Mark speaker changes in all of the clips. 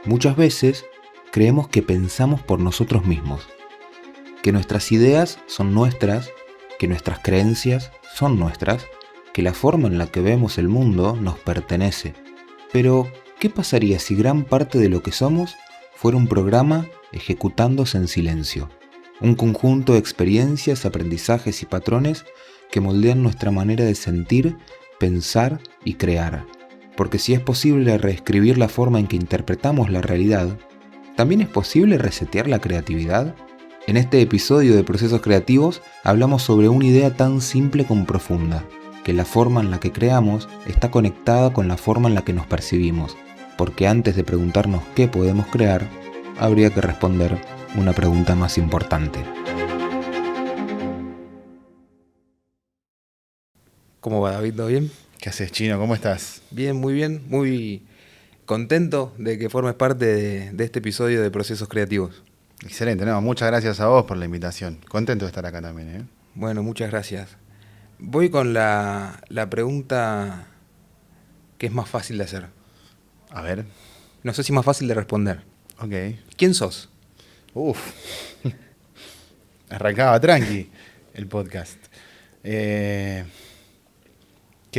Speaker 1: Muchas veces creemos que pensamos por nosotros mismos, que nuestras ideas son nuestras, que nuestras creencias son nuestras, que la forma en la que vemos el mundo nos pertenece. Pero, ¿qué pasaría si gran parte de lo que somos fuera un programa ejecutándose en silencio? Un conjunto de experiencias, aprendizajes y patrones que moldean nuestra manera de sentir, pensar y crear. Porque si es posible reescribir la forma en que interpretamos la realidad, ¿también es posible resetear la creatividad? En este episodio de Procesos Creativos hablamos sobre una idea tan simple como profunda, que la forma en la que creamos está conectada con la forma en la que nos percibimos, porque antes de preguntarnos qué podemos crear, habría que responder una pregunta más importante. ¿Cómo va, David? ¿Todo bien?
Speaker 2: ¿Qué haces, Chino? ¿Cómo estás?
Speaker 1: Bien, muy contento de que formes parte de este episodio de Procesos Creativos.
Speaker 2: Excelente, no, muchas gracias a vos por la invitación. Contento de estar acá también, ¿eh?
Speaker 1: Bueno, muchas gracias. Voy con la pregunta que es más fácil de hacer.
Speaker 2: A ver.
Speaker 1: No sé si más fácil de responder.
Speaker 2: Ok.
Speaker 1: ¿Quién sos?
Speaker 2: Uf. Arrancaba tranqui el podcast. Qué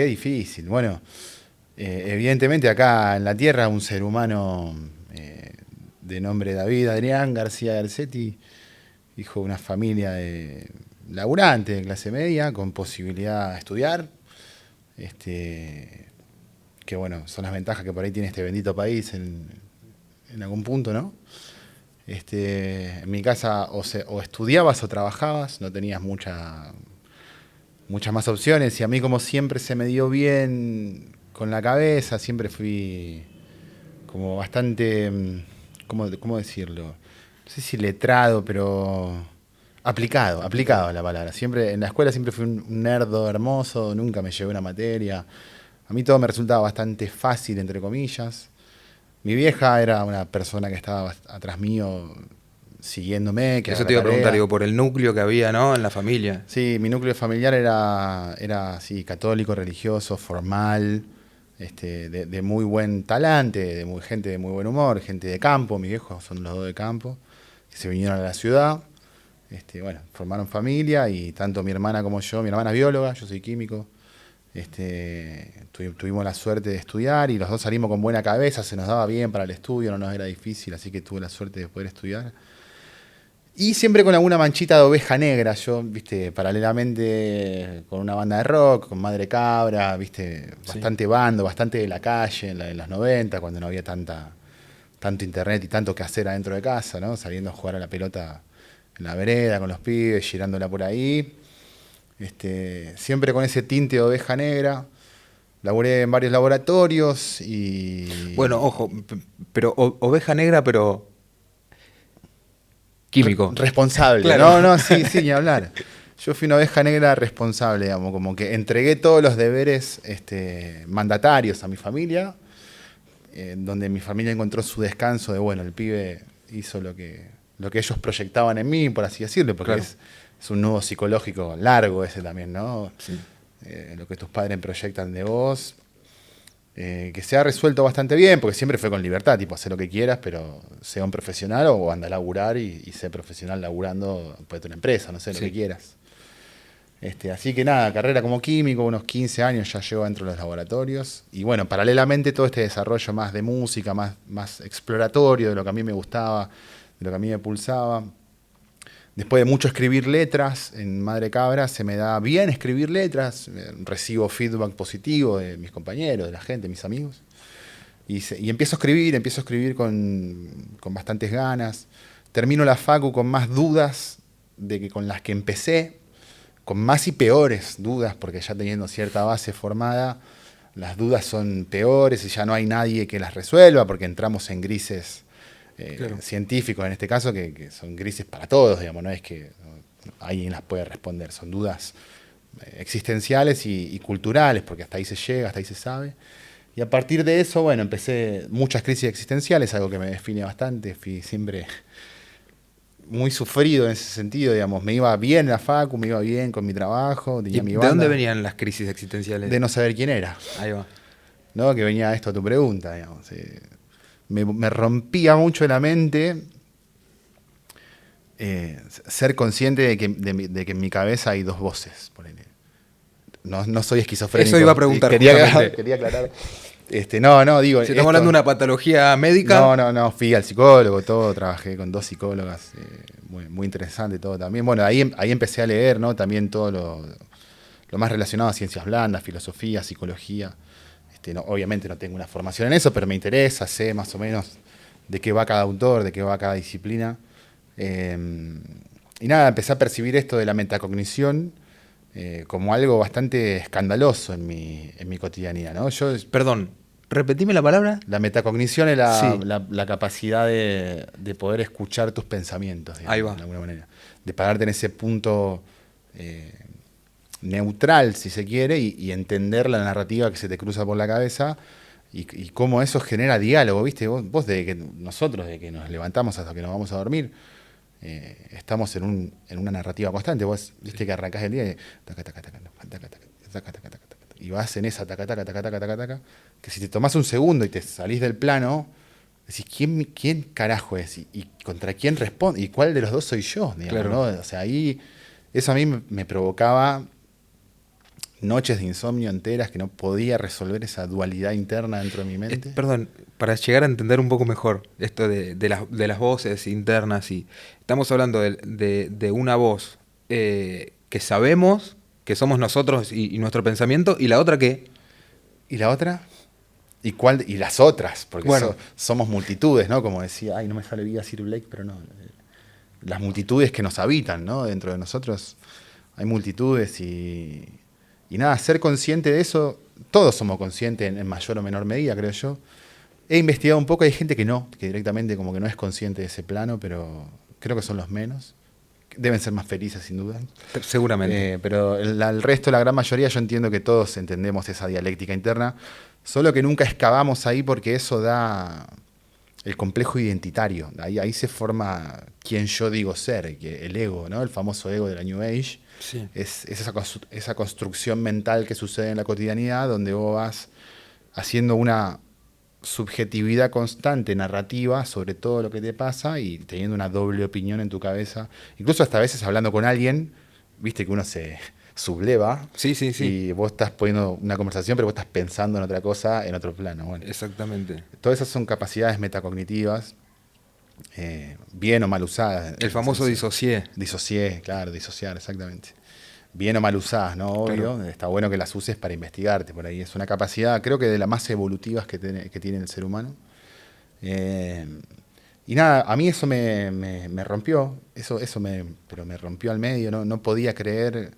Speaker 2: difícil. Bueno, evidentemente acá en la Tierra un ser humano de nombre David Adrián García Garcetti, hijo de una familia laburante de clase media, con posibilidad de estudiar. Que bueno, son las ventajas que por ahí tiene este bendito país en algún punto, ¿no? En mi casa o estudiabas o trabajabas, no tenías muchas más opciones, y a mí como siempre se me dio bien con la cabeza, siempre fui como bastante, ¿cómo decirlo? No sé si letrado, pero aplicado a la palabra. Siempre, en la escuela siempre fui un nerdo hermoso, nunca me llevé una materia. A mí todo me resultaba bastante fácil, entre comillas. Mi vieja era una persona que estaba atrás mío, siguiéndome, que
Speaker 1: Eso
Speaker 2: haga
Speaker 1: te iba
Speaker 2: la
Speaker 1: a preguntar,
Speaker 2: tarea.
Speaker 1: por el núcleo que había, ¿no? En la familia.
Speaker 2: Sí, mi núcleo familiar era sí, católico, religioso, formal, de muy buen talante, gente de muy buen humor, gente de campo. Mis viejos son los dos de campo, que se vinieron a la ciudad. Bueno, formaron familia, y tanto mi hermana como yo, mi hermana es bióloga, yo soy químico. Tuvimos la suerte de estudiar y los dos salimos con buena cabeza, se nos daba bien para el estudio, no nos era difícil, así que tuve la suerte de poder estudiar. Y siempre con alguna manchita de oveja negra, yo, viste, paralelamente con una banda de rock, con Madre Cabra, viste,
Speaker 1: Sí.
Speaker 2: bastante de la calle en los 90, cuando no había tanto internet y tanto que hacer adentro de casa, ¿no? Saliendo a jugar a la pelota en la vereda con los pibes, girándola por ahí. Siempre con ese tinte de oveja negra. Laburé en varios laboratorios y...
Speaker 1: Bueno, ojo, pero oveja negra, pero químico.
Speaker 2: Responsable.
Speaker 1: Claro.
Speaker 2: No, sí, ni hablar. Yo fui una oveja negra responsable, digamos, como que entregué todos los deberes mandatarios a mi familia, donde mi familia encontró su descanso de, bueno, el pibe hizo lo que ellos proyectaban en mí, por así decirlo, porque
Speaker 1: Claro.
Speaker 2: es un nudo psicológico largo ese también, ¿no?
Speaker 1: Sí.
Speaker 2: Lo que tus padres proyectan de vos. Que se ha resuelto bastante bien, porque siempre fue con libertad, tipo, hacer lo que quieras, pero sea un profesional o anda a laburar y sé profesional laburando, puede tener una empresa, no sé, lo
Speaker 1: Sí.
Speaker 2: que quieras. Así que nada, carrera como químico, unos 15 años ya llevo dentro de los laboratorios. Y bueno, paralelamente todo este desarrollo más de música, más exploratorio, de lo que a mí me gustaba, de lo que a mí me pulsaba. Después de mucho escribir letras en Madre Cabra, se me da bien escribir letras, recibo feedback positivo de mis compañeros, de la gente, mis amigos. Y empiezo a escribir con bastantes ganas. Termino la facu con más dudas de que con las que empecé, con más y peores dudas, porque ya teniendo cierta base formada, las dudas son peores y ya no hay nadie que las resuelva, porque entramos en grises
Speaker 1: Claro.
Speaker 2: científicos en este caso, que son grises para todos, digamos, no es que alguien las puede responder, son dudas existenciales y culturales, porque hasta ahí se llega, hasta ahí se sabe. Y a partir de eso, bueno, empecé muchas crisis existenciales, algo que me define bastante, fui siempre muy sufrido en ese sentido, digamos, me iba bien en la facu, me iba bien con mi trabajo, tenía
Speaker 1: ¿Y
Speaker 2: mi
Speaker 1: de
Speaker 2: banda.
Speaker 1: dónde venían las crisis existenciales?
Speaker 2: De no saber quién era,
Speaker 1: Ahí va.
Speaker 2: ¿no? Que venía esto a tu pregunta, digamos. me rompía mucho la mente ser consciente de que en mi cabeza hay dos voces. Ponele. No soy esquizofrénico.
Speaker 3: Eso iba a preguntar.
Speaker 2: Quería aclarar. No, digo.
Speaker 3: Si estamos hablando de una patología médica.
Speaker 2: No, fui al psicólogo, todo, trabajé con 2 psicólogas, muy interesante todo también. Bueno, ahí empecé a leer, ¿no? También todo lo más relacionado a ciencias blandas, filosofía, psicología. Obviamente no tengo una formación en eso, pero me interesa, sé más o menos de qué va cada autor, de qué va cada disciplina. Y nada, empecé a percibir esto de la metacognición como algo bastante escandaloso en mi cotidianidad, ¿no?
Speaker 3: Perdón, repetime la palabra.
Speaker 2: La metacognición es
Speaker 3: Sí.
Speaker 2: la capacidad de poder escuchar tus pensamientos, digamos,
Speaker 3: Ahí va.
Speaker 2: de alguna manera. De pararte en ese punto neutral, si se quiere, y entender la narrativa que se te cruza por la cabeza y cómo eso genera diálogo, ¿viste? Vos nosotros, de que nos levantamos hasta que nos vamos a dormir, estamos en una narrativa constante. Vos viste que arrancás el día y taca, taca, taca, taca, taca, taca, taca, taca, taca, y vas en esa taca, taca, taca, taca, taca, taca, que si te tomás un segundo y te salís del plano, decís, ¿quién carajo es? ¿Y contra quién responde? ¿Y cuál de los dos soy yo? Digamos,
Speaker 3: Claro.
Speaker 2: ¿no? O sea, ahí eso a mí me provocaba noches de insomnio enteras que no podía resolver esa dualidad interna dentro de mi mente.
Speaker 3: Perdón, para llegar a entender un poco mejor esto de las voces internas, y estamos hablando de una voz que sabemos que somos nosotros y nuestro pensamiento, y la otra que...
Speaker 2: ¿Y la otra? ¿Y las otras? Porque
Speaker 3: Bueno.
Speaker 2: somos multitudes, ¿no? Como decía, no me sale bien Sir Blake, pero no. Las multitudes que nos habitan, ¿no? Dentro de nosotros hay multitudes y nada, ser consciente de eso, todos somos conscientes en mayor o menor medida, creo yo. He investigado un poco, hay gente que directamente como que no es consciente de ese plano, pero creo que son los menos. Deben ser más felices, sin duda.
Speaker 3: Seguramente.
Speaker 2: Pero el resto, la gran mayoría, yo entiendo que todos entendemos esa dialéctica interna, solo que nunca excavamos ahí porque eso da el complejo identitario. Ahí se forma quién yo digo ser, el ego, ¿no? El famoso ego de la New Age.
Speaker 3: Sí.
Speaker 2: Es esa construcción mental que sucede en la cotidianidad, donde vos vas haciendo una subjetividad constante, narrativa, sobre todo lo que te pasa y teniendo una doble opinión en tu cabeza. Incluso hasta a veces hablando con alguien, viste que uno se subleva.
Speaker 3: Sí.
Speaker 2: Y vos estás poniendo una conversación, pero vos estás pensando en otra cosa, en otro plano. Bueno,
Speaker 3: Exactamente.
Speaker 2: todas esas son capacidades metacognitivas, bien o mal usadas.
Speaker 3: El famoso disocié.
Speaker 2: Disociar, exactamente. Bien o mal usadas, ¿no? Obvio.
Speaker 3: Claro.
Speaker 2: Está bueno que las uses para investigarte por ahí. Es una capacidad, creo que de las más evolutivas que tiene el ser humano. Y nada, a mí eso me rompió. Pero me rompió al medio. No podía creer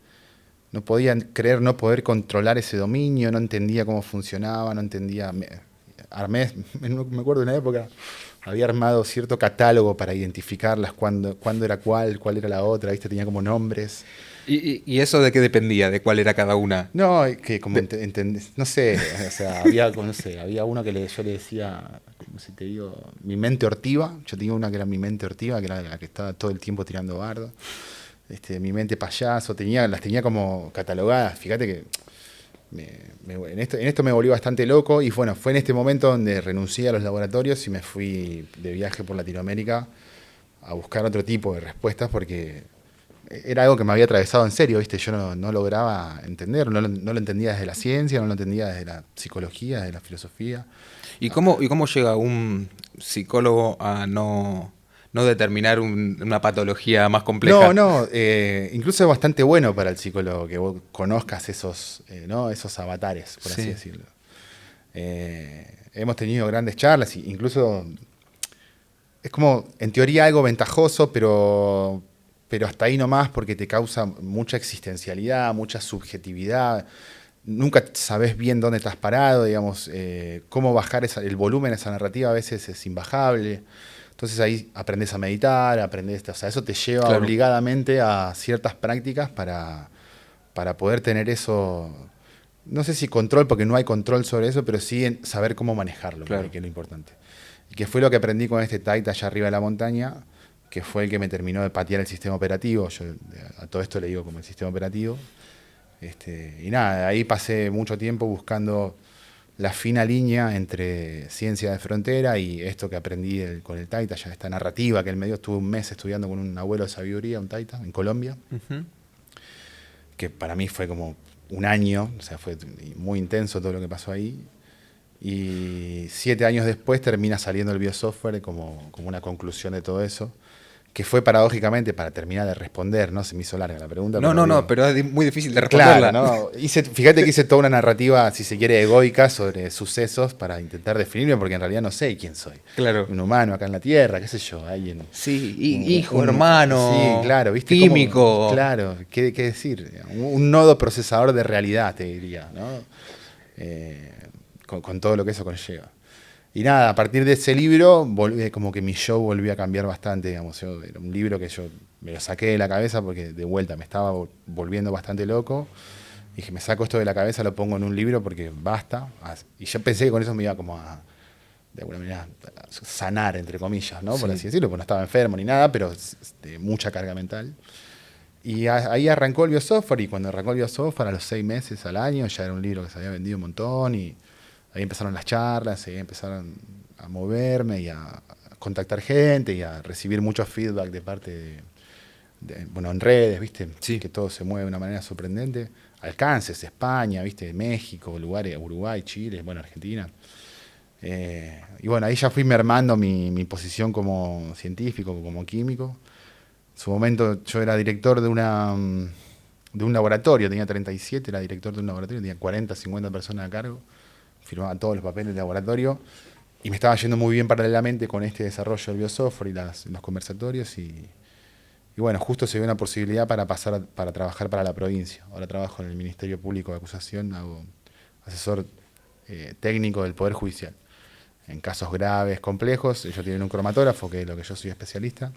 Speaker 2: no poder controlar ese dominio. No entendía cómo funcionaba, no entendía. Me acuerdo de una época. Había armado cierto catálogo para identificarlas, cuándo era cuál era la otra, ¿viste? Tenía como nombres.
Speaker 3: ¿Y eso de qué dependía? ¿De cuál era cada una?
Speaker 2: No, que como no sé, o sea, había uno que yo le decía, como si te digo, mi mente ortiva. Yo tenía una que era mi mente ortiva, que era la que estaba todo el tiempo tirando bardo. Mi mente payaso, las tenía como catalogadas. Fíjate que en esto me volví bastante loco y bueno, fue en este momento donde renuncié a los laboratorios y me fui de viaje por Latinoamérica a buscar otro tipo de respuestas porque era algo que me había atravesado en serio, ¿viste? Yo no lograba entender, no lo entendía desde la ciencia, no lo entendía desde la psicología, desde la filosofía.
Speaker 3: ¿Y cómo llega un psicólogo a no determinar una patología más compleja?
Speaker 2: Incluso es bastante bueno para el psicólogo que vos conozcas esos avatares, por así decirlo. Hemos tenido grandes charlas, incluso es como, en teoría, algo ventajoso, pero hasta ahí nomás porque te causa mucha existencialidad, mucha subjetividad. Nunca sabes bien dónde estás parado, digamos, cómo bajar el volumen de esa narrativa a veces es imbajable. Entonces ahí aprendes a meditar, eso te lleva obligadamente a ciertas prácticas para poder tener eso, no sé si control, porque no hay control sobre eso, pero sí saber cómo manejarlo, que es lo importante. Y que fue lo que aprendí con este taita allá arriba de la montaña, que fue el que me terminó de patear el sistema operativo. Yo a todo esto le digo como el sistema operativo. Y nada, ahí pasé mucho tiempo buscando la fina línea entre ciencia de frontera y esto que aprendí con el taita, ya esta narrativa que él me dio. Estuve un mes estudiando con un abuelo de sabiduría, un taita, en Colombia, que para mí fue como un año, o sea, fue muy intenso todo lo que pasó ahí. Y 7 años después termina saliendo el biosoftware como una conclusión de todo eso, que fue paradójicamente, para terminar de responder, ¿no? Se me hizo larga la pregunta.
Speaker 3: Pero es muy difícil de responderla.
Speaker 2: Claro, ¿no? Fíjate que hice toda una narrativa, si se quiere, egoica sobre sucesos para intentar definirme, porque en realidad no sé quién soy.
Speaker 3: Claro.
Speaker 2: Un humano acá en la Tierra, qué sé yo. Alguien,
Speaker 3: sí, hijo, hermano.
Speaker 2: Sí, claro, ¿viste?
Speaker 3: Químico.
Speaker 2: Claro, ¿qué decir? Un nodo procesador de realidad, te diría, ¿no? Con todo lo que eso conlleva. Y nada, a partir de ese libro, como que mi show volvió a cambiar bastante, digamos. Era un libro que yo me lo saqué de la cabeza porque de vuelta me estaba volviendo bastante loco. Dije, me saco esto de la cabeza, lo pongo en un libro porque basta. Y yo pensé que con eso me iba como a, de alguna manera, a sanar, entre comillas, ¿no? Por así decirlo, porque no estaba enfermo ni nada, pero de mucha carga mental. Y ahí arrancó el biosoftware, y cuando arrancó el biosoftware, a los 6 meses, al año, ya era un libro que se había vendido un montón, y ahí empezaron las charlas, ahí empezaron a moverme y a contactar gente y a recibir mucho feedback de parte bueno, en redes, ¿viste?
Speaker 3: Sí.
Speaker 2: Que todo se mueve de una manera sorprendente. Alcances, España, ¿viste? México, lugares, Uruguay, Chile, bueno, Argentina. Y bueno, ahí ya fui mermando mi posición como científico, como químico. En su momento yo era director de un laboratorio, tenía 37, era director de un laboratorio, tenía 40, 50 personas a cargo. Firmaba todos los papeles del laboratorio y me estaba yendo muy bien paralelamente con este desarrollo del biosoftware y los conversatorios, y bueno, justo se dio una posibilidad para pasar para trabajar para la provincia. Ahora trabajo en el Ministerio Público de Acusación, hago asesor técnico del Poder Judicial. En casos graves, complejos, ellos tienen un cromatógrafo, que es lo que yo soy especialista.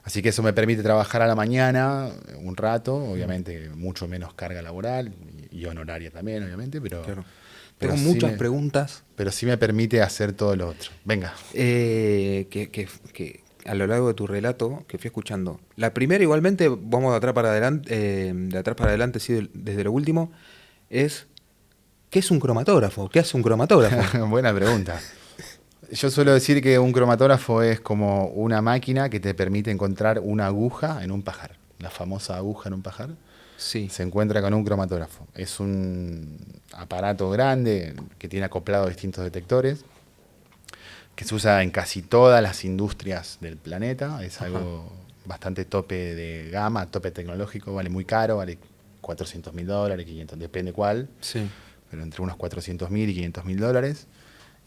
Speaker 2: Así que eso me permite trabajar a la mañana un rato, obviamente mucho menos carga laboral y honoraria también, obviamente, pero...
Speaker 3: Claro.
Speaker 2: Pero
Speaker 3: Tengo
Speaker 2: sí
Speaker 3: muchas preguntas.
Speaker 2: Pero sí me permite hacer todo lo otro. Venga.
Speaker 3: Que a lo largo de tu relato que fui escuchando. La primera, igualmente, vamos de atrás para adelante, sí, desde lo último, es ¿qué es un cromatógrafo? ¿Qué hace un cromatógrafo?
Speaker 2: Buena pregunta. Yo suelo decir que un cromatógrafo es como una máquina que te permite encontrar una aguja en un pajar. La famosa aguja en un pajar.
Speaker 3: Sí.
Speaker 2: Se encuentra con un cromatógrafo. Es un aparato grande que tiene acoplado distintos detectores, que se usa en casi todas las industrias del planeta. Es algo bastante tope de gama, tope tecnológico, vale muy caro, vale $400.000, $500.000, depende cuál,
Speaker 3: Sí.
Speaker 2: pero entre unos $400.000 y $500.000.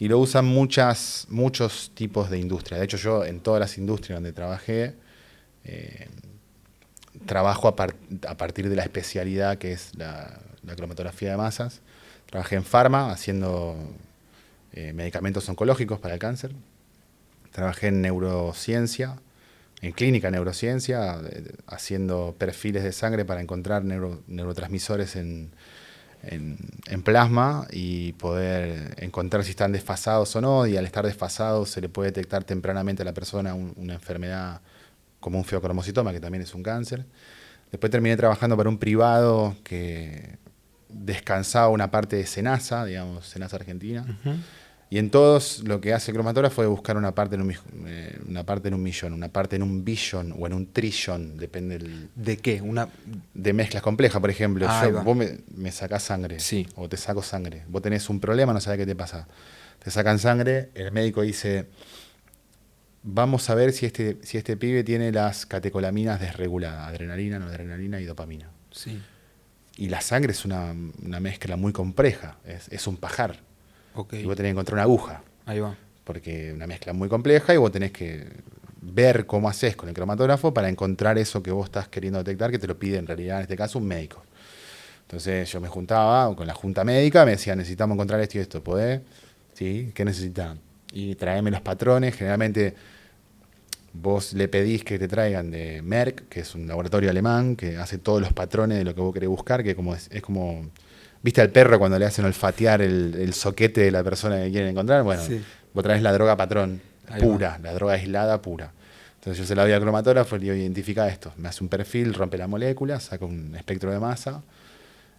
Speaker 2: Y lo usan muchos tipos de industrias. De hecho, yo en todas las industrias donde trabajé, trabajo a partir de la especialidad que es la cromatografía de masas. Trabajé en Pharma haciendo medicamentos oncológicos para el cáncer. Trabajé en neurociencia, en clínica de neurociencia, haciendo perfiles de sangre para encontrar neurotransmisores en plasma y poder encontrar si están desfasados o no, y al estar desfasados se le puede detectar tempranamente a la persona una enfermedad como un feocromocitoma, que también es un cáncer. Después terminé trabajando para un privado que descansaba una parte de SENASA, digamos, SENASA Argentina. Y en todos lo que hace el cromatógrafo es buscar una parte en un millón, una parte en un billón o en un trillón, depende
Speaker 3: ¿De qué?
Speaker 2: de mezclas complejas. Por ejemplo, vos me sacás sangre,
Speaker 3: sí,
Speaker 2: o te saco sangre. Vos tenés un problema, no sabés qué te pasa. Te sacan sangre, el médico dice, vamos a ver si este pibe tiene las catecolaminas desreguladas, adrenalina, noradrenalina y dopamina.
Speaker 3: Sí.
Speaker 2: Y la sangre es una mezcla muy compleja, es un pajar.
Speaker 3: Okay.
Speaker 2: Y vos tenés que encontrar una aguja.
Speaker 3: Ahí va.
Speaker 2: Porque es una mezcla muy compleja y vos tenés que ver cómo haces con el cromatógrafo para encontrar eso que vos estás queriendo detectar, que te lo pide en realidad, en este caso, un médico. Entonces yo me juntaba con la junta médica, me decía, necesitamos encontrar esto y esto. ¿Podés? Sí, ¿qué necesitan? Y traeme los patrones. Generalmente vos le pedís que te traigan de Merck, que es un laboratorio alemán, que hace todos los patrones de lo que vos querés buscar, que es como... ¿Viste al perro cuando le hacen olfatear el soquete de la persona que quieren encontrar? Bueno, sí. Vos traes la droga patrón pura, la droga aislada pura. Entonces yo se la doy al cromatógrafo y le digo, identifica esto. Me hace un perfil, rompe la molécula, saca un espectro de masa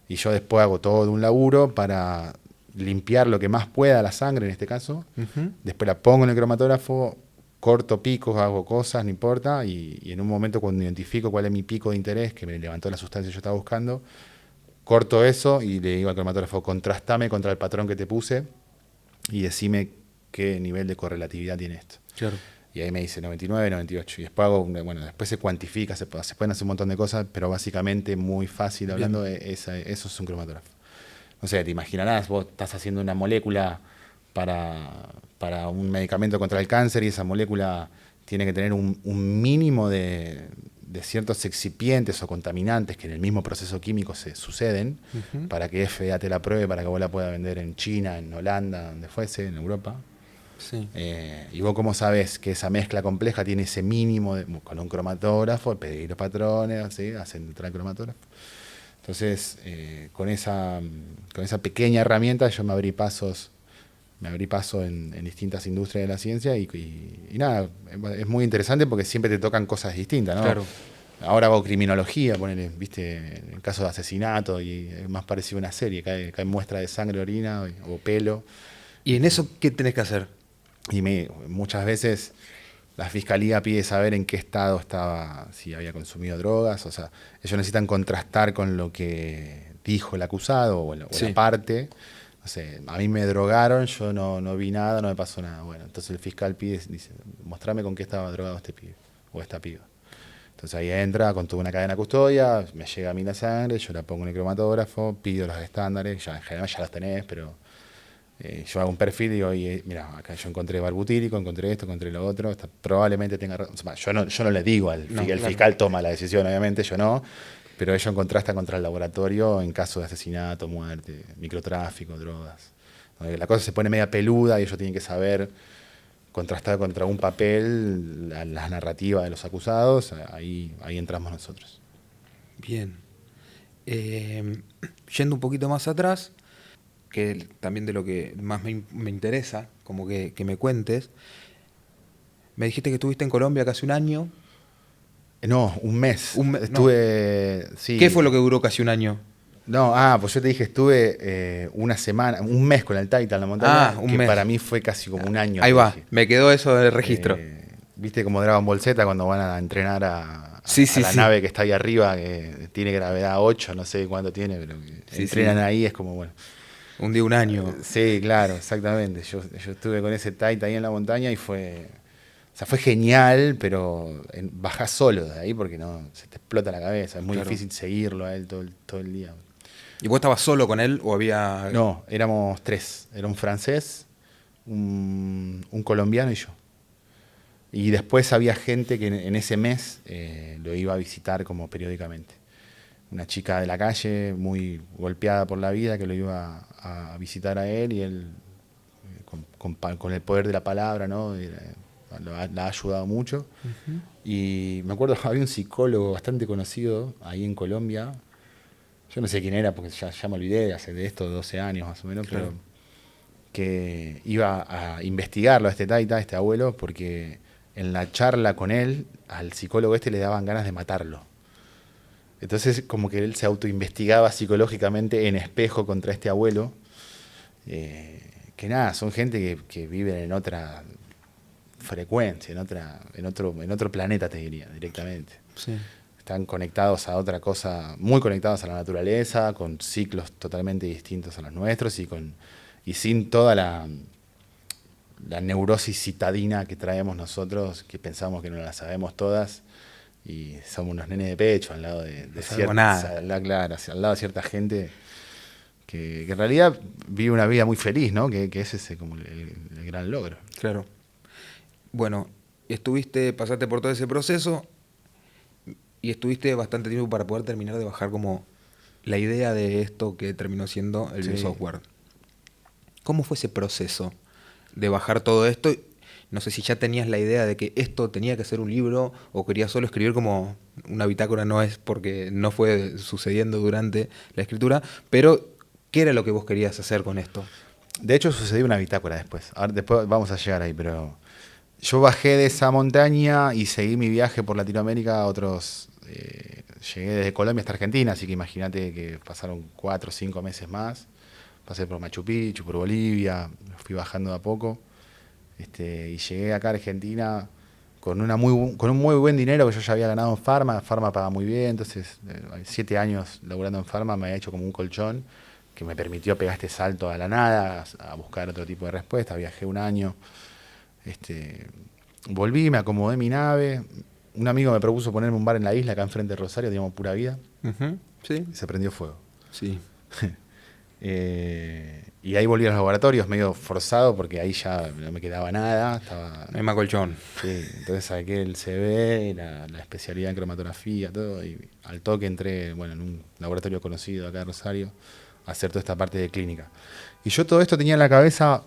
Speaker 2: y yo después hago todo de un laburo para limpiar lo que más pueda la sangre en este caso.
Speaker 3: Ujú.
Speaker 2: Después la pongo en el cromatógrafo, corto picos, hago cosas, no importa, y en un momento cuando identifico cuál es mi pico de interés, que me levantó la sustancia que yo estaba buscando, corto eso y le digo al cromatógrafo, contrastame contra el patrón que te puse y decime qué nivel de correlatividad tiene esto.
Speaker 3: Claro.
Speaker 2: Y ahí me dice 99, 98. Y después después se cuantifica, se pueden hacer un montón de cosas, pero básicamente muy fácil hablando, eso es un cromatógrafo. No sé, te imaginarás, vos estás haciendo una molécula para un medicamento contra el cáncer y esa molécula tiene que tener un mínimo de ciertos excipientes o contaminantes que en el mismo proceso químico se suceden para que FDA te la pruebe, para que vos la puedas vender en China, en Holanda, donde fuese, en Europa.
Speaker 3: Sí.
Speaker 2: Y vos cómo sabés que esa mezcla compleja tiene ese mínimo con un cromatógrafo, pedir los patrones, ¿sí? Hacen entrar el cromatógrafo. Entonces, con esa pequeña herramienta yo me abrí paso en distintas industrias de la ciencia y nada, es muy interesante porque siempre te tocan cosas distintas, ¿no?
Speaker 3: Claro.
Speaker 2: Ahora hago criminología, ponele, viste, en caso de asesinato y es más parecido a una serie, cae muestra de sangre, orina o pelo.
Speaker 3: ¿Y en eso qué tenés que hacer?
Speaker 2: Y muchas veces la fiscalía pide saber en qué estado estaba, si había consumido drogas, o sea, ellos necesitan contrastar con lo que dijo el acusado o la parte. No sé, a mí me drogaron, yo no vi nada, no me pasó nada. Bueno, entonces el fiscal dice, mostrame con qué estaba drogado este pibe o esta piba. Entonces ahí entra con toda una cadena de custodia, me llega a mí la sangre, yo la pongo en el cromatógrafo, pido los estándares, ya en general ya los tenés, pero yo hago un perfil y digo, mira, acá yo encontré barbutírico, encontré esto, encontré lo otro, probablemente tenga razón. O sea, yo no le digo el fiscal toma la decisión, obviamente, yo no, pero ellos contrastan contra el laboratorio en caso de asesinato, muerte, microtráfico, drogas. La cosa se pone media peluda y ellos tienen que saber contrastar contra un papel las narrativas de los acusados, ahí entramos nosotros.
Speaker 3: Bien. Yendo un poquito más atrás, que también de lo que más me interesa, como que me cuentes, me dijiste que estuviste en Colombia casi un año.
Speaker 2: No, un mes.
Speaker 3: Estuve.
Speaker 2: No. Sí.
Speaker 3: ¿Qué fue lo que duró casi un año?
Speaker 2: No, pues yo te dije, estuve una semana, un mes con el Taita en la montaña,
Speaker 3: un
Speaker 2: que
Speaker 3: mes.
Speaker 2: para mí fue casi como un año.
Speaker 3: Ahí va, me quedó eso del registro.
Speaker 2: Viste como Dragon Ball Z cuando van a entrenar a la nave que está ahí arriba, que tiene gravedad 8, no sé cuánto tiene, pero entrenan ahí, es como bueno.
Speaker 3: Un día, un año.
Speaker 2: Sí, claro, exactamente. Yo estuve con ese Taita ahí en la montaña y fue genial, pero bajás solo de ahí porque no se te explota la cabeza. Es muy difícil seguirlo a él todo el día.
Speaker 3: ¿Y vos estabas solo con él o había...?
Speaker 2: No, éramos 3. Era un francés, un colombiano y yo. Y después había gente que en ese mes lo iba a visitar como periódicamente. Una chica de la calle, muy golpeada por la vida, que lo iba a visitar a él y él, con el poder de la palabra, ¿no? La ha ayudado mucho. Uh-huh. Y me acuerdo, había un psicólogo bastante conocido ahí en Colombia. Yo no sé quién era porque ya me olvidé de esto, 12 años más o menos, claro. Pero que iba a investigarlo a este Taita, a este abuelo, porque en la charla con él, al psicólogo le daban ganas de matarlo. Entonces como que él se autoinvestigaba psicológicamente en espejo contra este abuelo, que nada, son gente que viven en otra frecuencia, en otro planeta, te diría, directamente.
Speaker 3: Sí.
Speaker 2: Están conectados a otra cosa, muy conectados a la naturaleza, con ciclos totalmente distintos a los nuestros y sin toda la neurosis citadina que traemos nosotros, que pensamos que no la sabemos todas y somos unos nenes de pecho al lado de al lado de cierta gente que en realidad vive una vida muy feliz, ¿no? Que es ese como el gran logro.
Speaker 3: Claro. Bueno, pasaste por todo ese proceso y estuviste bastante tiempo para poder terminar de bajar como la idea de esto que terminó siendo el biosoftware. ¿Cómo fue ese proceso de bajar todo esto? No sé si ya tenías la idea de que esto tenía que ser un libro o querías solo escribir como una bitácora, no es porque no fue sucediendo durante la escritura, pero ¿qué era lo que vos querías hacer con esto?
Speaker 2: De hecho sucedió una bitácora después. Ahora, después vamos a llegar ahí, pero yo bajé de esa montaña y seguí mi viaje por Latinoamérica a otros... llegué desde Colombia hasta Argentina, así que imagínate que pasaron 4 o 5 meses más pasé por Machu Picchu, por Bolivia, fui bajando de a poco, y llegué acá a Argentina con un muy buen dinero que yo ya había ganado en Pharma. Pharma paga muy bien, entonces 7 años laburando en Pharma me había hecho como un colchón que me permitió pegar este salto a la nada, a buscar otro tipo de respuesta. Viajé un año, volví, me acomodé en mi nave. Un amigo me propuso ponerme un bar en la isla, acá enfrente de Rosario, digamos Pura Vida,
Speaker 3: Sí.
Speaker 2: y se prendió fuego.
Speaker 3: Sí.
Speaker 2: Y ahí volví a los laboratorios, medio forzado, porque ahí ya no me quedaba nada.
Speaker 3: No hay más colchón.
Speaker 2: Sí, entonces saqué el CV, la especialidad en cromatografía, todo, y al toque entré, en un laboratorio conocido acá de Rosario, a hacer toda esta parte de clínica. Y yo todo esto tenía en la cabeza,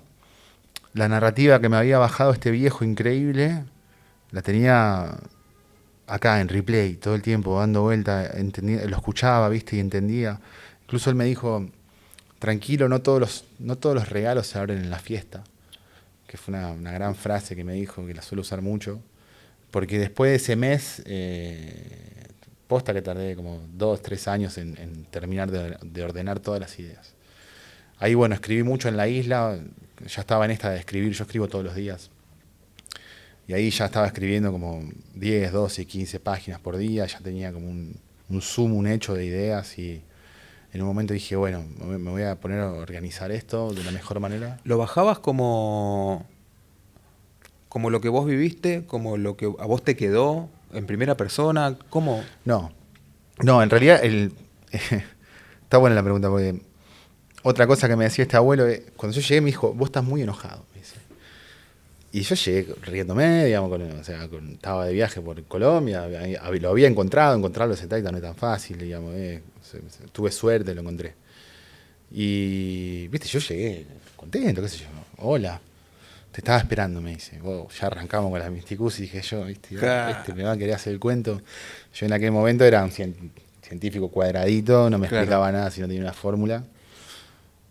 Speaker 2: la narrativa que me había bajado este viejo increíble, la tenía acá en replay, todo el tiempo, dando vuelta, lo escuchaba, ¿viste? Y entendía. Incluso él me dijo, tranquilo, no todos los regalos se abren en la fiesta, que fue una gran frase que me dijo, que la suelo usar mucho, porque después de ese mes, posta que tardé como 2, 3 años en terminar de ordenar todas las ideas. Ahí, escribí mucho en la isla, ya estaba en esta de escribir, yo escribo todos los días. Y ahí ya estaba escribiendo como 10, 12, 15 páginas por día, ya tenía como un zoom, un hecho de ideas, y en un momento dije, me voy a poner a organizar esto de la mejor manera.
Speaker 3: ¿Lo bajabas como lo que vos viviste, como lo que a vos te quedó, en primera persona? ¿Cómo?
Speaker 2: No, en realidad está buena la pregunta, porque otra cosa que me decía este abuelo, cuando yo llegué me dijo, vos estás muy enojado, me dice. Y yo llegué riéndome, digamos, estaba de viaje por Colombia, lo había encontrarlo ese Taita no es tan fácil, digamos, tuve suerte, lo encontré. Y, viste, yo llegué contento, qué sé yo, hola, te estaba esperando, me dice. Ya arrancamos con la Mysticus y dije yo, viste, me va a querer hacer el cuento. Yo en aquel momento era un científico cuadradito, no me explicaba nada si no tenía una fórmula.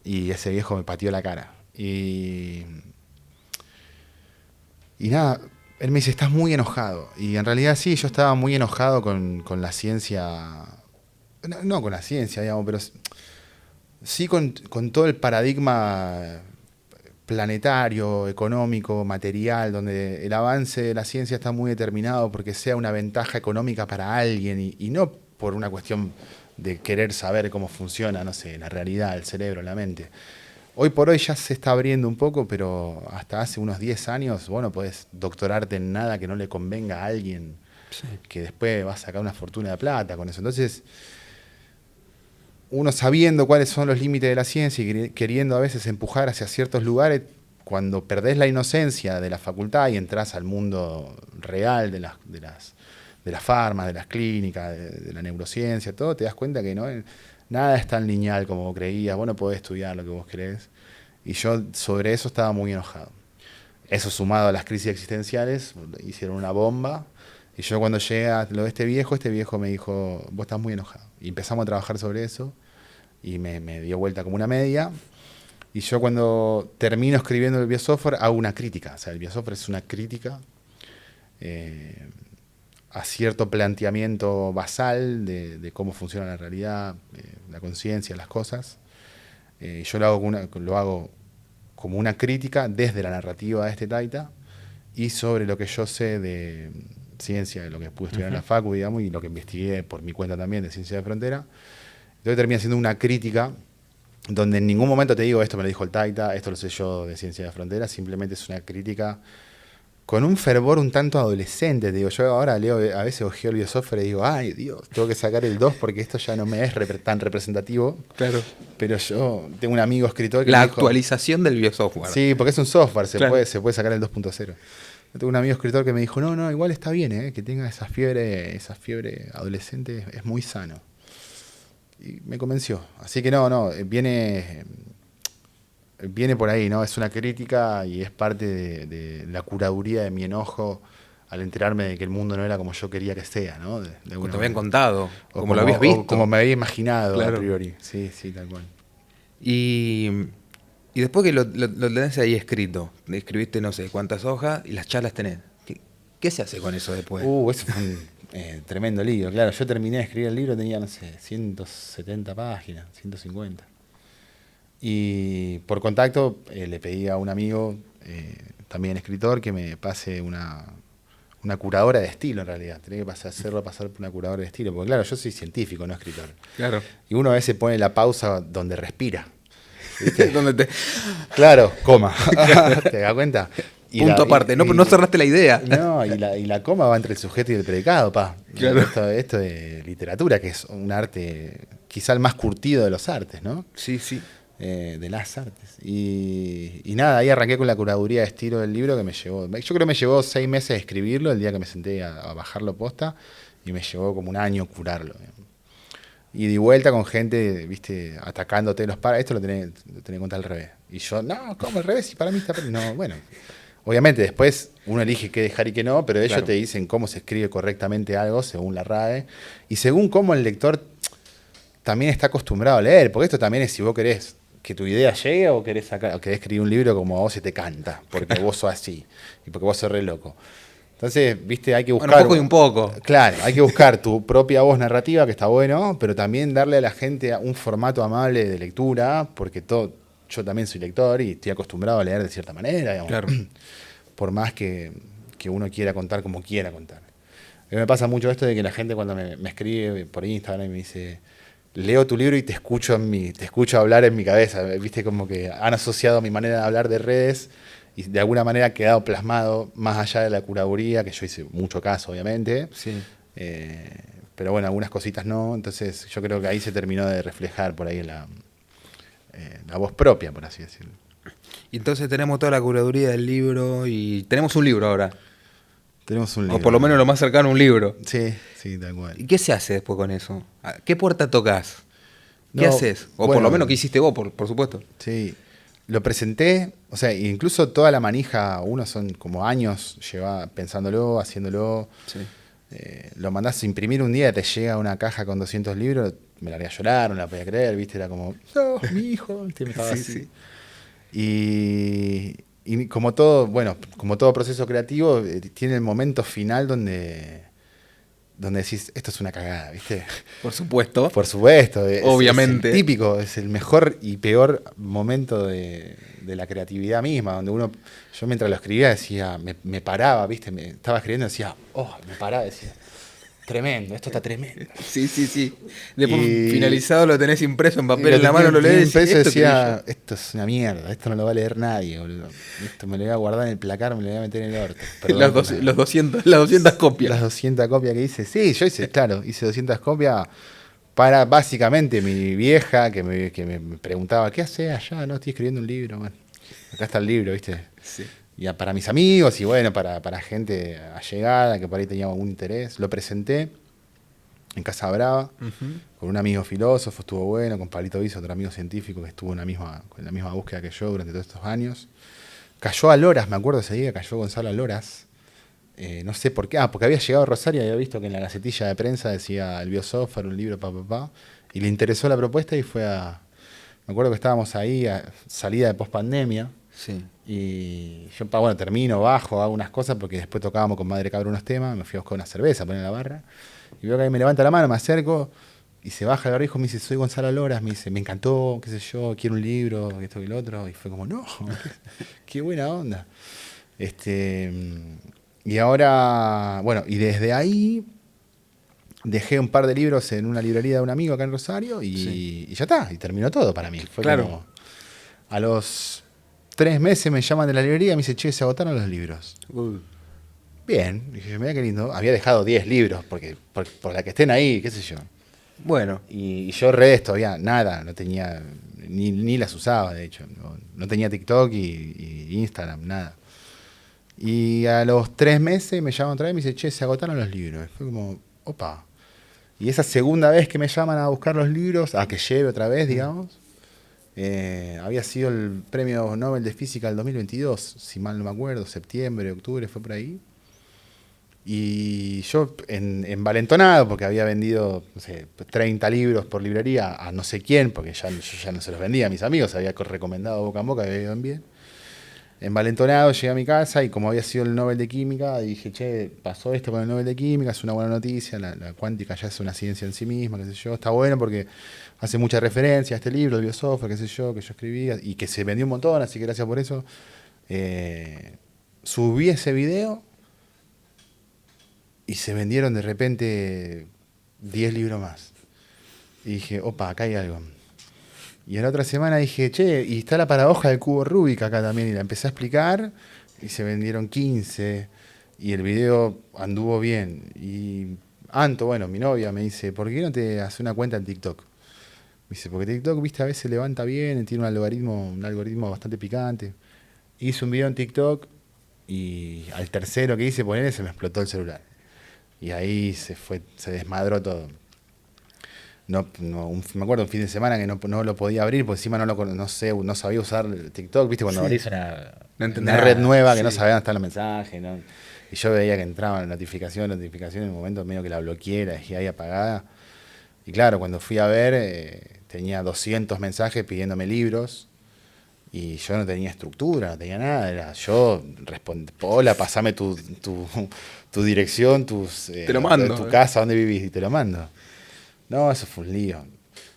Speaker 2: Y ese viejo me pateó la cara. Y nada, él me dice, estás muy enojado. Y en realidad sí, yo estaba muy enojado con la ciencia. No con la ciencia, digamos, pero sí con todo el paradigma planetario, económico, material, donde el avance de la ciencia está muy determinado porque sea una ventaja económica para alguien y no por una cuestión de querer saber cómo funciona, no sé, la realidad, el cerebro, la mente. Hoy por hoy ya se está abriendo un poco, pero hasta hace unos 10 años, vos no podés doctorarte en nada que no le convenga a alguien, que después va a sacar una fortuna de plata con eso. Entonces, uno sabiendo cuáles son los límites de la ciencia y queriendo a veces empujar hacia ciertos lugares, cuando perdés la inocencia de la facultad y entras al mundo real de las farmas, de las clínicas, de la neurociencia, todo, te das cuenta que no nada es tan lineal como vos creías, vos no podés estudiar lo que vos querés. Y yo sobre eso estaba muy enojado. Eso sumado a las crisis existenciales, hicieron una bomba. Y yo cuando llegué a lo de este viejo me dijo, vos estás muy enojado. Y empezamos a trabajar sobre eso y me dio vuelta como una media. Y yo cuando termino escribiendo el biosoftware hago una crítica. O sea, el biosoftware es una crítica a cierto planteamiento basal de cómo funciona la realidad, la conciencia, las cosas. Yo lo hago como una crítica desde la narrativa de este Taita y sobre lo que yo sé de ciencia, de lo que pude estudiar en la facu, digamos, y lo que investigué por mi cuenta también de ciencia de frontera. Entonces termina siendo una crítica donde en ningún momento te digo esto me lo dijo el Taita, esto lo sé yo de ciencia de frontera, simplemente es una crítica con un fervor un tanto adolescente. Te digo, yo ahora leo, a veces ojeo el biosoftware y digo, ay Dios, tengo que sacar el 2 porque esto ya no me es tan representativo.
Speaker 3: Claro.
Speaker 2: Pero yo tengo un amigo escritor que
Speaker 3: la
Speaker 2: me dijo,
Speaker 3: actualización del biosoftware.
Speaker 2: Sí, porque es un software, se
Speaker 3: Claro.
Speaker 2: puede sacar el 2.0. Yo tengo un amigo escritor que me dijo, no, igual está bien, que tenga esa fiebre adolescente, es muy sano. Y me convenció. Así que viene por ahí, ¿no? Es una crítica y es parte de la curaduría de mi enojo al enterarme de que el mundo no era como yo quería que sea, ¿no?
Speaker 3: Como te habían contado,
Speaker 2: o
Speaker 3: como lo habías visto.
Speaker 2: O como me había imaginado,
Speaker 3: claro.
Speaker 2: A priori. Sí, tal cual.
Speaker 3: Y después que lo tenés ahí escrito, escribiste no sé cuántas hojas y las charlas tenés. ¿Qué se hace con eso después?
Speaker 2: Eso fue un tremendo libro. Claro, yo terminé de escribir el libro, tenía, no sé, 170 páginas, 150. Y por contacto le pedí a un amigo, también escritor, que me pase una curadora de estilo en realidad. Tenía que hacerlo pasar por una curadora de estilo. Porque claro, yo soy científico, no escritor.
Speaker 3: Claro.
Speaker 2: Y uno a veces pone la pausa donde respira. ¿Viste?
Speaker 3: Donde
Speaker 2: Claro, coma. ¿Te das cuenta?
Speaker 3: Punto aparte. No cerraste la idea.
Speaker 2: No, y la coma va entre el sujeto y el predicado, pa.
Speaker 3: Claro.
Speaker 2: Esto de literatura, que es un arte quizá el más curtido de los artes, ¿no?
Speaker 3: Sí, sí.
Speaker 2: De las artes. Y nada, ahí arranqué con la curaduría de estilo del libro que me llevó. Yo creo que me llevó 6 meses escribirlo, el día que me senté a bajarlo posta, y me llevó como un año curarlo. Y di vuelta con gente, viste, atacándote los pares. Esto lo tenés que contar al revés. Y yo, no, ¿cómo al revés? Y para mí está. No, bueno. Obviamente, después uno elige qué dejar y qué no, pero ellos
Speaker 3: Claro.
Speaker 2: te dicen cómo se escribe correctamente algo según la RAE y según cómo el lector también está acostumbrado a leer. Porque esto también es si vos querés que tu idea llegue o querés escribir un libro como a vos se te canta, porque vos sos así y porque vos sos re loco. Entonces, viste, hay que buscar...
Speaker 3: Bueno, un poco y un poco.
Speaker 2: Claro, hay que buscar tu propia voz narrativa, que está bueno, pero también darle a la gente un formato amable de lectura, porque yo también soy lector y estoy acostumbrado a leer de cierta manera, digamos.
Speaker 3: Claro.
Speaker 2: Por más que uno quiera contar como quiera contar. A mí me pasa mucho esto de que la gente cuando me escribe por Instagram y me dice, leo tu libro y te escucho hablar en mi cabeza, viste, como que han asociado mi manera de hablar de redes y de alguna manera ha quedado plasmado más allá de la curaduría, que yo hice mucho caso, obviamente.
Speaker 3: Sí.
Speaker 2: Pero bueno, algunas cositas no, entonces yo creo que ahí se terminó de reflejar por ahí la voz propia, por así decirlo.
Speaker 3: Y entonces tenemos toda la curaduría del libro y tenemos un libro ahora.
Speaker 2: Tenemos un libro.
Speaker 3: O por lo menos lo más cercano a un libro.
Speaker 2: Sí, sí, tal cual.
Speaker 3: ¿Y qué se hace después con eso? ¿Qué puerta tocas? ¿Qué
Speaker 2: No,
Speaker 3: haces? O por
Speaker 2: bueno,
Speaker 3: lo menos que hiciste vos, por supuesto.
Speaker 2: Sí, lo presenté, o sea, incluso toda la manija, uno son como años, lleva pensándolo, haciéndolo.
Speaker 3: Sí.
Speaker 2: Lo mandás a imprimir un día, te llega una caja con 200 libros, me largué a llorar, no la podía creer, viste, era como, no, mi hijo, ¿viste? Me estaba
Speaker 3: Sí,
Speaker 2: así.
Speaker 3: sí.
Speaker 2: Y como todo, bueno, como todo proceso creativo, tiene el momento final donde decís, esto es una cagada, ¿viste?
Speaker 3: Por supuesto.
Speaker 2: Por supuesto,
Speaker 3: Obviamente.
Speaker 2: es el típico, es el mejor y peor momento de la creatividad misma, donde yo mientras lo escribía decía, me paraba, ¿viste? Me estaba escribiendo y decía, me paraba, decía, tremendo, esto está tremendo.
Speaker 3: Sí, sí, sí. Después
Speaker 2: Y-
Speaker 3: finalizado lo tenés impreso en papel
Speaker 2: Y
Speaker 3: en la mano, lo
Speaker 2: tenía
Speaker 3: lees.
Speaker 2: impreso y
Speaker 3: ¿esto
Speaker 2: decía, esto es una mierda, esto no lo va a leer nadie, boludo. Esto me lo voy a guardar en el placar, me lo voy a meter en el orto.
Speaker 3: qué es?
Speaker 2: Perdón,
Speaker 3: Las 200 copias.
Speaker 2: Las 200 copias que hice. Sí, yo hice 200 copias para básicamente mi vieja que me preguntaba, ¿qué haces allá? No, estoy escribiendo un libro. Bueno, acá está el libro, ¿viste?
Speaker 3: Sí.
Speaker 2: Y para mis amigos y bueno, para gente allegada que por ahí tenía algún interés. Lo presenté en Casa Brava con un amigo filósofo, estuvo bueno, con Pablito Viso, otro amigo científico que estuvo en la misma búsqueda que yo durante todos estos años. Cayó a Loras, me acuerdo ese día, cayó Gonzalo a Loras. No sé por qué. Porque había llegado a Rosario y había visto que en la gacetilla de prensa decía el biosoftware, un libro, y le interesó la propuesta y fue me acuerdo que estábamos ahí a salida de pospandemia.
Speaker 3: Sí.
Speaker 2: Y yo, bueno, termino, bajo, hago unas cosas porque después tocábamos con Madre Cabra unos temas, me fui a buscar una cerveza, poner en la barra. Y veo que ahí me levanta la mano, me acerco y se baja el barbijo, me dice, soy Gonzalo Loras, me dice, me encantó, qué sé yo, quiero un libro, esto y lo otro. Y fue como, no, qué buena onda. Y ahora, bueno, y desde ahí dejé un par de libros en una librería de un amigo acá en Rosario y ya está, y terminó todo para mí. Fue
Speaker 3: Claro.
Speaker 2: como, a los 3 meses me llaman de la librería y me dicen, che, se agotaron los libros. Bien, dije, mira qué lindo. Había dejado 10 libros porque por la que estén ahí, qué sé yo.
Speaker 3: Bueno.
Speaker 2: Y yo redes todavía nada, no tenía, ni las usaba de hecho. No tenía TikTok y Instagram, nada. Y a los 3 meses me llaman otra vez y me dice, che, se agotaron los libros. Y fue como, opa. Y esa segunda vez que me llaman a buscar los libros, a que lleve otra vez, digamos, había sido el premio Nobel de Física del 2022, si mal no me acuerdo, septiembre, octubre, fue por ahí. Y yo, envalentonado, porque había vendido, no sé, 30 libros por librería a no sé quién, porque yo ya no se los vendía a mis amigos, había recomendado boca en boca, había ido bien. envalentonado llegué a mi casa y como había sido el Nobel de Química, dije, che, pasó esto con el Nobel de Química, es una buena noticia, la cuántica ya es una ciencia en sí misma, qué sé yo, está bueno porque hace mucha referencia a este libro, el biosoftware, qué sé yo, que yo escribía y que se vendió un montón, así que gracias por eso. Subí ese video y se vendieron de repente 10 libros más. Y dije, opa, acá hay algo. Y en la otra semana dije, che, y está la paradoja del cubo Rubik acá también. Y la empecé a explicar y se vendieron 15. Y el video anduvo bien. Y Anto, bueno, mi novia me dice, ¿por qué no te haces una cuenta en TikTok? Me dice, porque TikTok, viste, a veces levanta bien, tiene un algoritmo bastante picante. Hice un video en TikTok y al tercero que hice poner se me explotó el celular. Y ahí se desmadró todo. Me acuerdo un fin de semana que no lo podía abrir, porque encima no sabía usar TikTok, ¿viste? Cuando abrís una red nueva que no sabía dónde están los mensajes, ¿no? Y yo veía que entraban notificaciones, en un momento medio que la bloqueé, la dejé ahí apagada. Y claro, cuando fui a ver, tenía 200 mensajes pidiéndome libros, y yo no tenía estructura, no tenía nada. Era yo respondí, hola, pasame tu dirección,
Speaker 3: te lo mando,
Speaker 2: tu casa, dónde vivís, y te lo mando. No, eso fue un lío.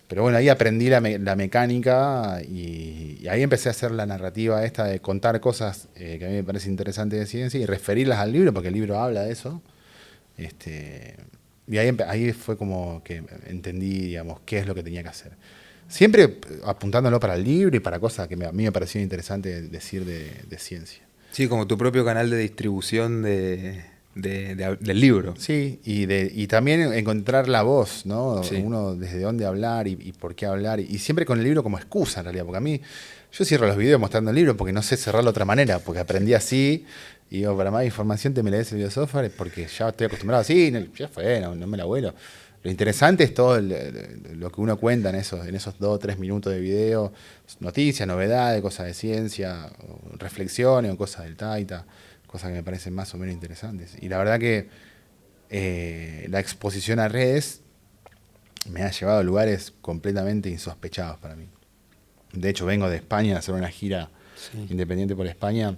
Speaker 2: Pero bueno, ahí aprendí la mecánica y ahí empecé a hacer la narrativa esta de contar cosas que a mí me parece interesantes de ciencia y referirlas al libro, porque el libro habla de eso. Y ahí fue como que entendí, digamos, qué es lo que tenía que hacer. Siempre apuntándolo para el libro y para cosas que a mí me parecían interesantes decir de ciencia.
Speaker 3: Sí, como tu propio canal de distribución del libro.
Speaker 2: Sí, y también encontrar la voz, ¿no?
Speaker 3: Sí.
Speaker 2: Uno desde dónde hablar y por qué hablar. Y siempre con el libro como excusa, en realidad. Porque a mí, yo cierro los videos mostrando el libro porque no sé cerrarlo de otra manera. Porque aprendí así. Y digo, para más información te me lees el biosoftware porque ya estoy acostumbrado así. Ya fue, no me la vuelo. Lo interesante es todo lo que uno cuenta en esos 2 o 3 minutos de video. Noticias, novedades, cosas de ciencia, o reflexiones o cosas del Taita. Cosas que me parecen más o menos interesantes. Y la verdad que la exposición a redes me ha llevado a lugares completamente insospechados para mí. De hecho, vengo de España a hacer una gira independiente por España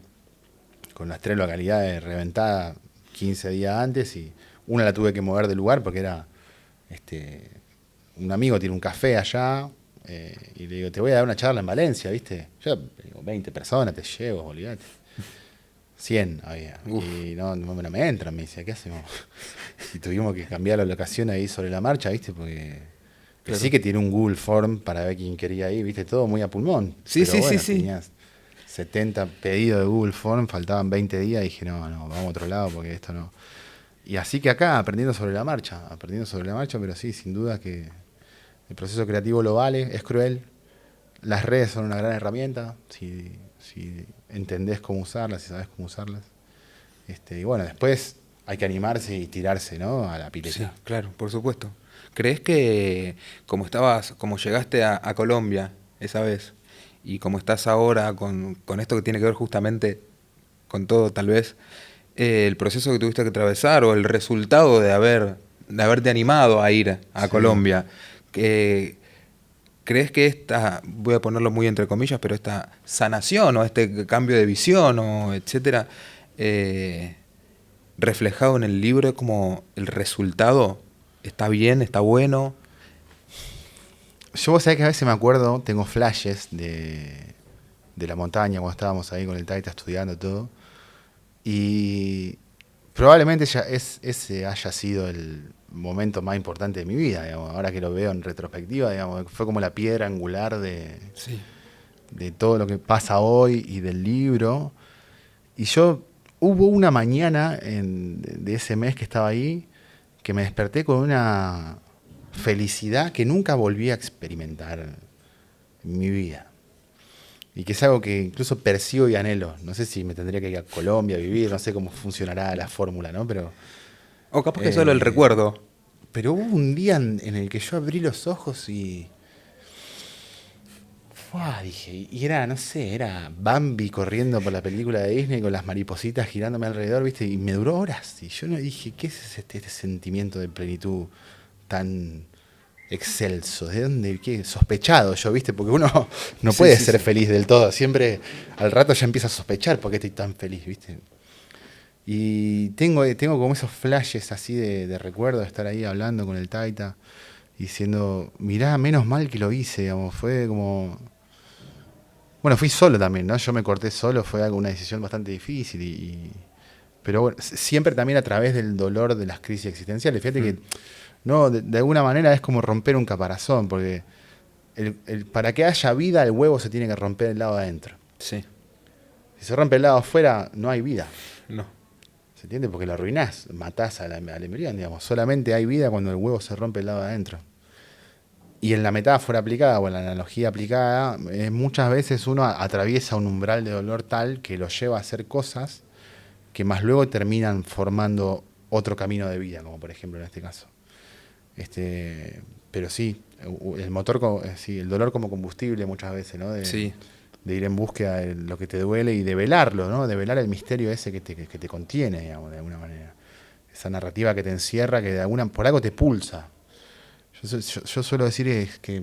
Speaker 2: con las 3 localidades reventadas 15 días antes y una la tuve que mover de lugar porque era un amigo tiene un café allá y le digo, te voy a dar una charla en Valencia, ¿viste? Yo digo, 20 personas te llevo, olvídate. 100 había. Uf. Y no me entran, me dice, ¿qué hacemos? Y tuvimos que cambiar la locación ahí sobre la marcha, ¿viste? Porque claro. Sí que tiene un Google Form para ver quién quería ir, ¿viste? Todo muy a pulmón.
Speaker 3: Sí,
Speaker 2: pero
Speaker 3: sí.
Speaker 2: Tenías 70 pedidos de Google Form, faltaban 20 días y dije, no, vamos a otro lado porque esto no. Y así que acá, aprendiendo sobre la marcha, pero sí, sin duda que el proceso creativo lo vale, es cruel. Las redes son una gran herramienta, si entendés cómo usarlas, si sabés cómo usarlas. Y bueno, después hay que animarse y tirarse, ¿no? A la pileta.
Speaker 3: Sí, claro, por supuesto. ¿Crees que como llegaste a Colombia esa vez y como estás ahora con esto que tiene que ver justamente con todo, tal vez, el proceso que tuviste que atravesar o el resultado de haberte animado a ir a Colombia, ¿crees que voy a ponerlo muy entre comillas, pero esta sanación o este cambio de visión o etcétera, reflejado en el libro como el resultado está bien, está bueno?
Speaker 2: Yo vos sabés que a veces me acuerdo, tengo flashes de la montaña cuando estábamos ahí con el Taita estudiando todo. Y probablemente ese haya sido el momento más importante de mi vida, digamos. Ahora que lo veo en retrospectiva, digamos, fue como la piedra angular de todo lo que pasa hoy y del libro. Y hubo una mañana de ese mes que estaba ahí que me desperté con una felicidad que nunca volví a experimentar en mi vida. Y que es algo que incluso percibo y anhelo. No sé si me tendría que ir a Colombia a vivir, no sé cómo funcionará la fórmula, ¿no? Pero
Speaker 3: o capaz que solo el recuerdo.
Speaker 2: Pero hubo un día en el que yo abrí los ojos y dije, y era, no sé, era Bambi corriendo por la película de Disney con las maripositas girándome alrededor, ¿viste? Y me duró horas. Y yo no dije, ¿qué es este sentimiento de plenitud tan excelso, ¿de dónde? ¿Qué? Sospechado yo, ¿viste? Porque uno no puede ser feliz del todo, siempre al rato ya empieza a sospechar por qué estoy tan feliz, ¿viste? Y tengo como esos flashes así de recuerdo de estar ahí hablando con el Taita, diciendo, mirá, menos mal que lo hice, digamos, fue como... Bueno, fui solo también, ¿no? Yo me corté solo, fue una decisión bastante difícil, pero bueno, siempre también a través del dolor de las crisis existenciales. Fíjate que no, de alguna manera es como romper un caparazón, porque para que haya vida, el huevo se tiene que romper el lado de adentro.
Speaker 3: Sí.
Speaker 2: Si se rompe el lado afuera, no hay vida.
Speaker 3: No.
Speaker 2: ¿Se entiende? Porque lo arruinás, matás al embrión, digamos. Solamente hay vida cuando el huevo se rompe el lado de adentro. Y en la metáfora aplicada o en la analogía aplicada, muchas veces uno atraviesa un umbral de dolor tal que lo lleva a hacer cosas que más luego terminan formando otro camino de vida, como por ejemplo en este caso. Pero sí, el motor, sí, el dolor como combustible muchas veces, ¿no?
Speaker 3: Sí.
Speaker 2: De ir en búsqueda de lo que te duele y de velarlo, ¿no? De velar el misterio ese que te contiene, digamos, de alguna manera. Esa narrativa que te encierra, que por algo te pulsa. Yo suelo decir es que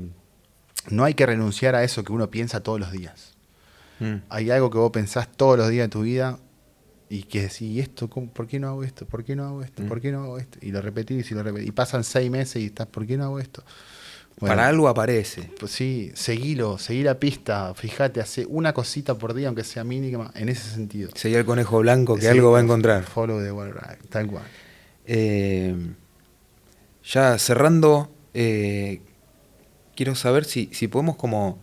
Speaker 2: no hay que renunciar a eso que uno piensa todos los días. Hay algo que vos pensás todos los días de tu vida y que decís, ¿y esto? ¿Por qué no hago esto? ¿Por qué no hago esto? ¿Por qué no hago esto? Y lo repetís y lo repetís. Y pasan 6 meses y estás, ¿por qué no hago esto? Bueno,
Speaker 3: para algo aparece.
Speaker 2: Pues sí, seguí la pista, fíjate, hace una cosita por día, aunque sea mínima, en ese sentido.
Speaker 3: Seguí al conejo blanco que algo va a encontrar.
Speaker 2: Follow the wild ride, tal cual.
Speaker 3: Ya cerrando, quiero saber si podemos como...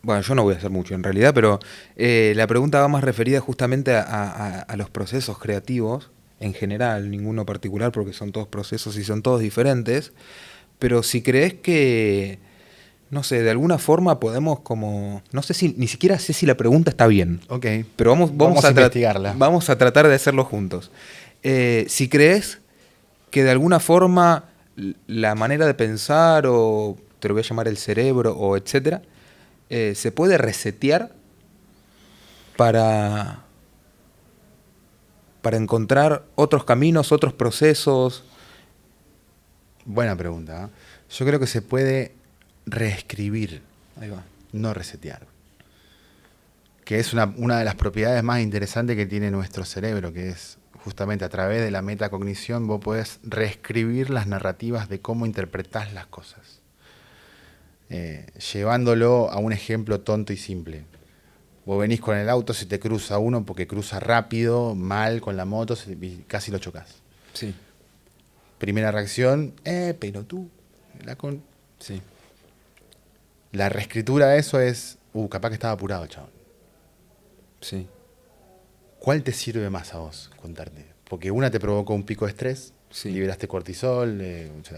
Speaker 3: Bueno, yo no voy a hacer mucho en realidad, pero la pregunta va más referida justamente a los procesos creativos en general, ninguno particular porque son todos procesos y son todos diferentes, pero si crees que, no sé, de alguna forma podemos como... No sé si, ni siquiera sé si la pregunta está bien.
Speaker 2: Ok,
Speaker 3: pero vamos a
Speaker 2: investigarla.
Speaker 3: Vamos a tratar de hacerlo juntos. Si crees que de alguna forma la manera de pensar, o te lo voy a llamar el cerebro, o etcétera, se puede resetear para encontrar otros caminos, otros procesos.
Speaker 2: Buena pregunta, ¿eh? Yo creo que se puede reescribir,
Speaker 3: Ahí va.
Speaker 2: no resetear. Que es una de las propiedades más interesantes que tiene nuestro cerebro, que es justamente a través de la metacognición vos podés reescribir las narrativas de cómo interpretás las cosas. Llevándolo a un ejemplo tonto y simple. Vos venís con el auto, se te cruza uno porque cruza rápido, mal con la moto, casi lo chocás.
Speaker 3: Sí.
Speaker 2: Primera reacción, pero tú.
Speaker 3: Sí.
Speaker 2: La reescritura de eso es, capaz que estaba apurado, chabón.
Speaker 3: Sí.
Speaker 2: ¿Cuál te sirve más a vos contarte? Porque una te provocó un pico de estrés,
Speaker 3: Sí.
Speaker 2: liberaste cortisol,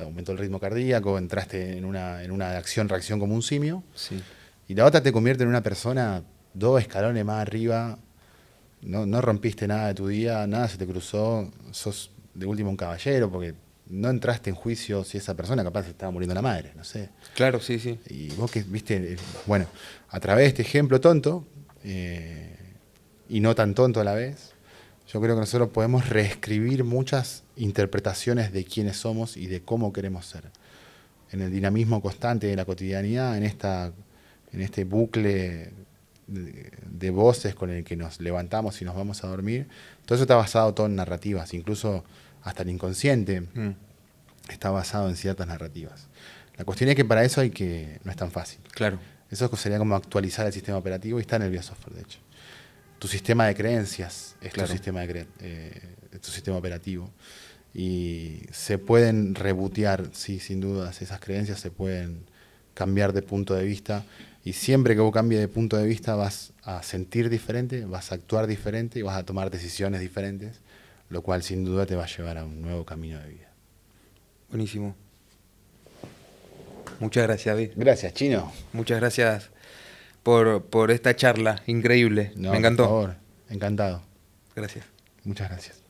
Speaker 2: aumentó el ritmo cardíaco, entraste en una acción-reacción como un simio.
Speaker 3: Sí.
Speaker 2: Y la otra te convierte en una persona 2 escalones más arriba, no rompiste nada de tu día, nada se te cruzó, sos de último un caballero, porque no entraste en juicio si esa persona capaz se estaba muriendo la madre, no sé.
Speaker 3: Claro, sí, sí.
Speaker 2: Y vos que viste, bueno, a través de este ejemplo tonto, y no tan tonto a la vez, yo creo que nosotros podemos reescribir muchas interpretaciones de quiénes somos y de cómo queremos ser. En el dinamismo constante de la cotidianidad, en este bucle de voces con el que nos levantamos y nos vamos a dormir, todo eso está basado todo en narrativas, incluso hasta el inconsciente está basado en ciertas narrativas. La cuestión es que para eso no es tan fácil.
Speaker 3: Claro.
Speaker 2: Eso sería como actualizar el sistema operativo y está en el biosoftware, de hecho. Tu sistema de creencias es
Speaker 3: Claro.
Speaker 2: tu sistema operativo. Y se pueden rebotear, sí, sin dudas, esas creencias se pueden cambiar de punto de vista. Y siempre que vos cambies de punto de vista vas a sentir diferente, vas a actuar diferente y vas a tomar decisiones diferentes, lo cual sin duda te va a llevar a un nuevo camino de vida.
Speaker 3: Buenísimo. Muchas gracias, David.
Speaker 2: Gracias, Chino.
Speaker 3: Muchas gracias por esta charla increíble.
Speaker 2: No,
Speaker 3: Me encantó.
Speaker 2: por favor, encantado.
Speaker 3: Gracias.
Speaker 2: Muchas gracias.